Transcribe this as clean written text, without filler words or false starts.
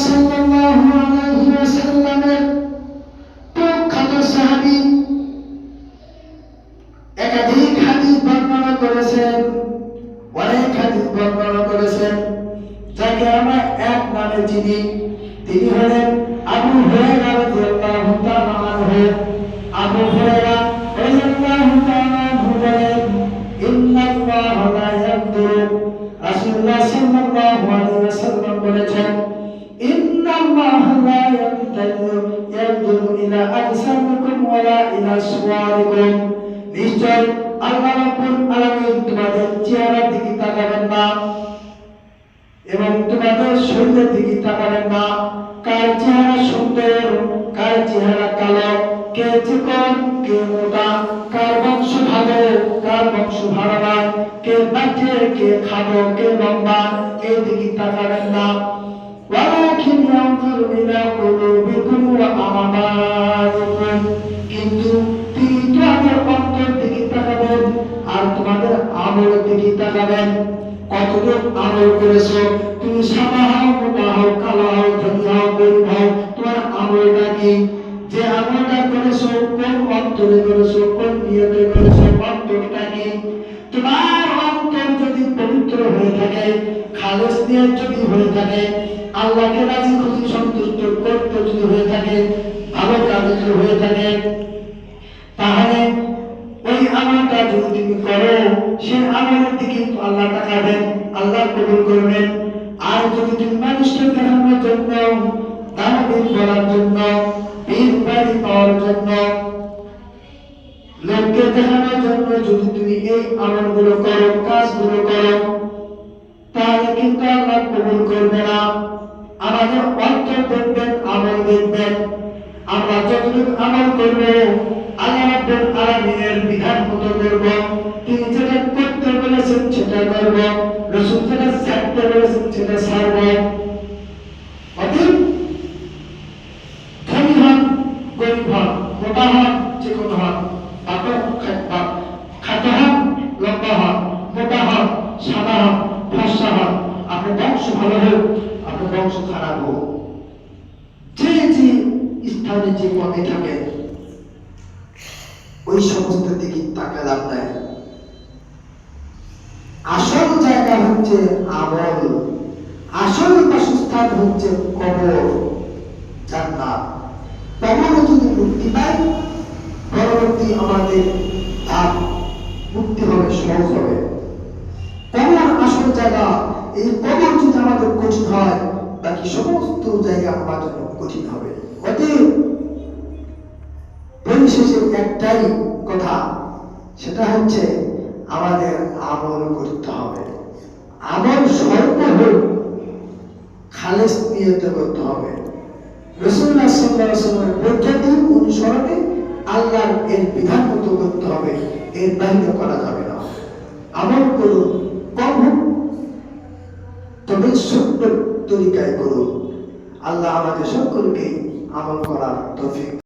সাল্লাল্লাহু আলাইহি ওয়াসাল্লামের প্রখ্যাত সাহাবী একাধিক হাদিস বর্ণনা করেছেন, অনেক হাদিস বর্ণনা করেছেন, যাকে আমরা এক নামে চিনি। তিনি হলেন আবু হুরায়রা রাদিয়াল্লাহু তাআলা আনহু। আবু হুরায়রা রাদিয়াল্লাহু তাআলা আনহু বলেন, ইন্নাল্লাহা লা ইয়ানজুরু, রাসূলুল্লাহ সাল্লাল্লাহু আলাইহি ওয়াসাল্লাম বলেছেন, ইন্নাল্লাহা লা ইয়ানজুরু ইলা আজসামিকুম ওয়ালা ইলা সুওয়ারিকুম, নিশ্চয় আল্লাহ রাব্বুল আলামিন তোমাদের চেহারার দিকে তাকাবেন না এবং তোমাদের শরীরের দিকে তাকাবেন না। কার চেহারা সুন্দর, কার চেহারা কালো, কে চিকন, কে মোটা, কার বংশ ভালো, কার বংশ ভালো নয়, কে বাচ্চা, কে খাটো, কে লম্বা, এই দিকে তাকাবেন না। ওয়ালাকিন ইয়ানজুরু ইলা কুলুবিকুম ওয়া আমালিকুম, কিন্তু তিনি তোমাদের অন্তর দিকে তাকাবেন আর তোমাদের আমলের দিকে তাকাবেন। কতটুকু আমল করেছো, তুমি সাদা হও, মোটা হও, কালো হও, ধনী হও, গরিব হও, তোমার আমলটা কি? যে আমলটা করেছো কোন অন্তরে করেছো, কোন নিয়তে করেছো, অন্তরটা কি? তোমার অন্তর যদি পবিত্র হয়ে থাকে, খালেস নিয়ত যদি হয়ে থাকে, আল্লাহকে রাজি খুশি সন্তুষ্ট করতে যদি হয়ে থাকে, ভালো কাজ যদি হয়ে থাকে, তাহলে ওই আমলটা যদি তুমি করো, সে আমলের দিকে আল্লাহ তাকাবেন, আল্লাহ কবুল করবেন। আর যদি তুমি মানুষকে দেখানোর জন্য, দানবীর বলার জন্য, বীর বাড়ি পাওয়ার জন্য, লোককে দেখানোর জন্য যদি তুমি এই আমলগুলো করো, কাজগুলো করো, তাহলে কিন্তু আল্লাহ কবুল করবে না। আমাদের অন্তর দেখবেন, আমল দেখবেন। আমরা যতটুকু আমল করবো আল্লাহ রাব্বুল আলামিনের বিধান মতো করব, তিনি যেটা করতে বলেছেন সেটা করব, রাসূল যেটা ছাড়তে বলেছেন সেটা ছাড়ব। অতএব ধনী হন, গরিব হন, মোটা হন, চিকন হন, খাটো হন, লম্বা হন, মোটা হন, সাদা হন, ফর্সা হন, আপনার বংশ ভালো হোক, আপনার বংশ খারাপ হোক, যে যে স্থানে যে পদে থাকে ওই সমস্ত দিকে তাকা লাভ নাই। আসল জায়গা হচ্ছে আমল, আসল বাসস্থান হচ্ছে কবর, জান্নাত। কবরে যদি মুক্তি পাই, পরবর্তী আমাদের মুক্তি হবে, সহজ হবে। কবর আসল জায়গা। এই কবর যদি আমাদের কঠিন হয়, বাকি সমস্ত জায়গা আমার জন্য কঠিন হবে। অতএব পরিশেষে একটাই কথা, সেটা হচ্ছে আমাদের আমল করতে হবে। আমল স্বল্প হোক, খালেস নিয়তে করতে হবে। রাসূলুল্লাহ সাল্লাল্লাহু আলাইহি ওয়াসাল্লামের পদ্ধতি অনুসরণে আল্লাহর এর বিধান মতো করতে হবে, এর বাইরে করা যাবে না। আমল করুন, কম হোক, তবে সুন্দর তরিকায় করুন। আল্লাহ আমাদের সকলকে আমল করার তৌফিক